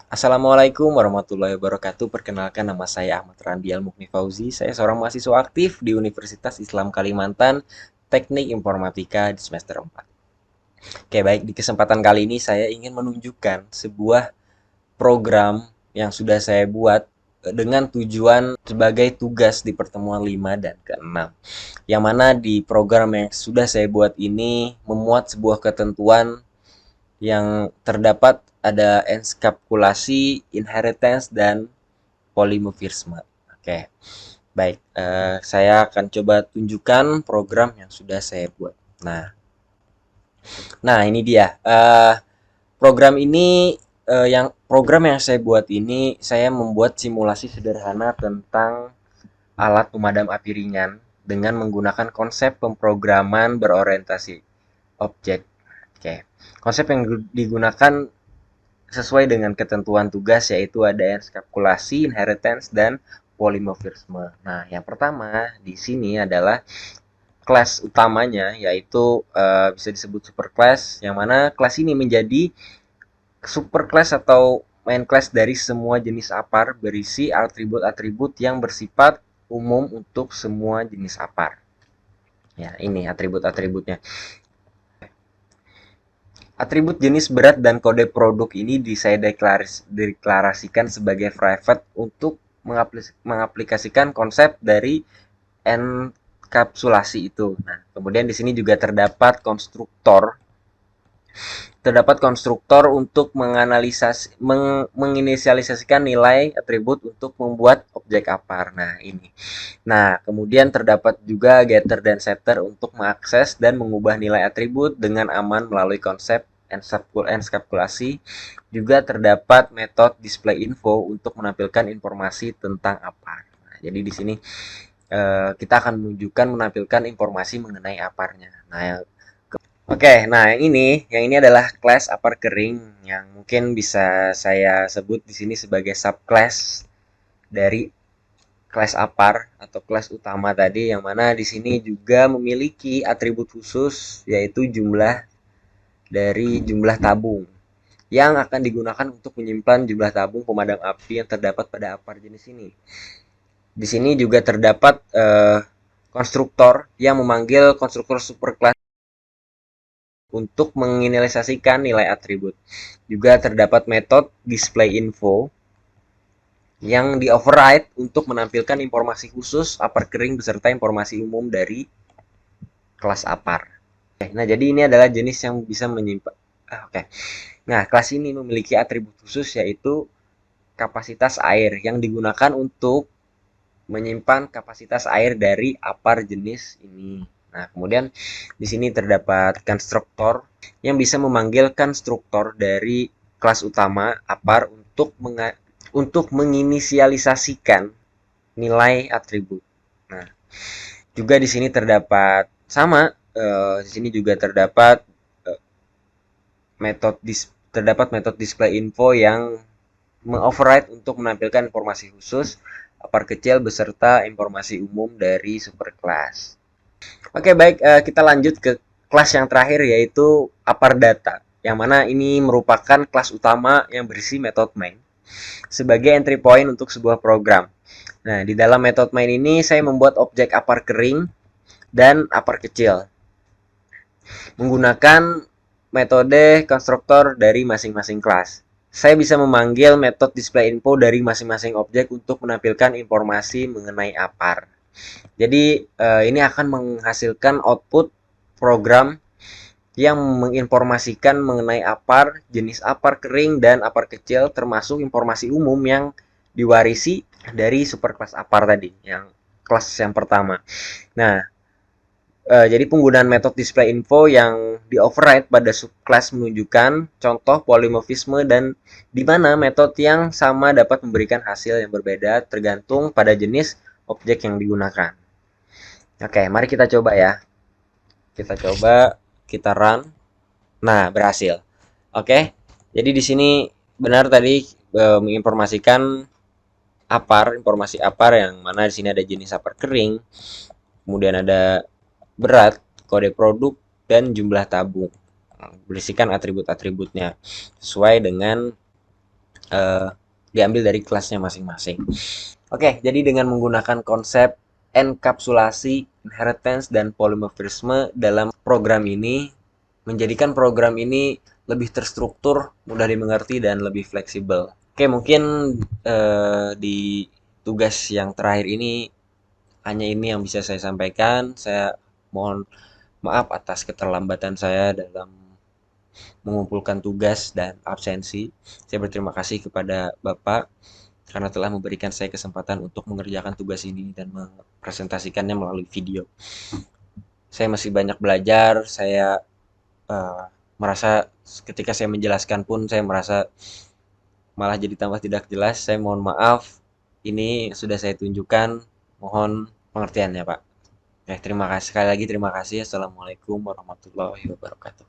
Assalamualaikum warahmatullahi wabarakatuh. Perkenalkan, nama saya Ahmad Randi Al-Mukni Fauzi. Saya seorang mahasiswa aktif di Universitas Islam Kalimantan, Teknik Informatika di semester 4. Oke, baik. Di kesempatan kali ini saya ingin menunjukkan sebuah program yang sudah saya buat dengan tujuan sebagai tugas di pertemuan 5 dan ke-6. Yang mana di program yang sudah saya buat ini memuat sebuah ketentuan yang terdapat ada enskapulasi, inheritance, dan polimorfisme. Oke, baik. Saya akan coba tunjukkan program yang sudah saya buat. Nah, ini dia. Program yang saya buat ini, saya membuat simulasi sederhana tentang alat pemadam api ringan dengan menggunakan konsep pemrograman berorientasi objek. Oke, konsep yang digunakan sesuai dengan ketentuan tugas yaitu ada enskapulasi, inheritance, dan polimorfisme. Nah, yang pertama di sini adalah kelas utamanya yaitu bisa disebut superclass, yang mana kelas ini menjadi superclass atau main class dari semua jenis apar berisi atribut-atribut yang bersifat umum untuk semua jenis apar. Ya, ini atribut-atributnya. Atribut jenis berat dan kode produk ini saya deklarasikan sebagai private untuk mengaplikasikan konsep dari enkapsulasi itu. Nah, kemudian di sini juga terdapat konstruktor untuk menginisialisasikan nilai atribut untuk membuat objek apar. Nah, ini. Nah, kemudian terdapat juga getter dan setter untuk mengakses dan mengubah nilai atribut dengan aman melalui konsep enskapsulasi. Juga terdapat metode display info untuk menampilkan informasi tentang apar. Nah, jadi di sini kita akan menunjukkan menampilkan informasi mengenai aparnya. Nah, oke, nah yang ini adalah kelas apar kering yang mungkin bisa saya sebut di sini sebagai subclass dari kelas apar atau kelas utama tadi, yang mana di sini juga memiliki atribut khusus yaitu jumlah tabung yang akan digunakan untuk menyimpan jumlah tabung pemadam api yang terdapat pada apar jenis ini. Di sini juga terdapat konstruktor yang memanggil konstruktor superclass untuk menginisialisasikan nilai atribut. Juga terdapat metode display info yang di-override untuk menampilkan informasi khusus apar kering beserta informasi umum dari kelas apar. Nah, jadi ini adalah jenis yang bisa menyimpan. Oke. Nah, kelas ini memiliki atribut khusus yaitu kapasitas air yang digunakan untuk menyimpan kapasitas air dari apar jenis ini. Nah, kemudian di sini terdapat konstruktor yang bisa memanggil konstruktor dari kelas utama apar untuk menginisialisasikan nilai atribut. Nah, juga di sini terdapat di sini juga terdapat metode display info yang mengoverride untuk menampilkan informasi khusus apar kecil beserta informasi umum dari superclass. Oke, baik, kita lanjut ke kelas yang terakhir yaitu apar data, yang mana ini merupakan kelas utama yang berisi metode main sebagai entry point untuk sebuah program. Nah, di dalam metode main ini saya membuat objek apar kering dan apar kecil menggunakan metode konstruktor dari masing-masing kelas. Saya bisa memanggil metode display info dari masing-masing objek untuk menampilkan informasi mengenai apar. Jadi ini akan menghasilkan output program yang menginformasikan mengenai apar, jenis apar kering dan apar kecil, termasuk informasi umum yang diwarisi dari superclass apar tadi, yang kelas yang pertama. Nah, jadi penggunaan metode display info yang di-override pada subclass menunjukkan contoh polimorfisme dan di mana metode yang sama dapat memberikan hasil yang berbeda tergantung pada jenis objek yang digunakan. Oke, mari kita coba ya. Kita coba, kita run. Nah, berhasil. Oke. Jadi di sini benar tadi menginformasikan informasi apar yang mana di sini ada jenis apar kering, kemudian ada berat, kode produk, dan jumlah tabung. Berisikan atribut-atributnya sesuai dengan eh, diambil dari kelasnya masing-masing. Oke, jadi dengan menggunakan konsep enkapsulasi, inheritance, dan polymorphisme dalam program ini, menjadikan program ini lebih terstruktur, mudah dimengerti, dan lebih fleksibel. Oke, mungkin di tugas yang terakhir ini hanya ini yang bisa saya sampaikan. Saya mohon maaf atas keterlambatan saya dalam mengumpulkan tugas dan absensi. Saya berterima kasih kepada Bapak karena telah memberikan saya kesempatan untuk mengerjakan tugas ini dan mempresentasikannya melalui video. Saya masih banyak belajar, saya uh, merasa ketika saya menjelaskan pun saya merasa malah jadi tambah tidak jelas. Saya mohon maaf, ini sudah saya tunjukkan, mohon pengertiannya Pak. Terima kasih sekali lagi, terima kasih. Assalamualaikum warahmatullahi wabarakatuh.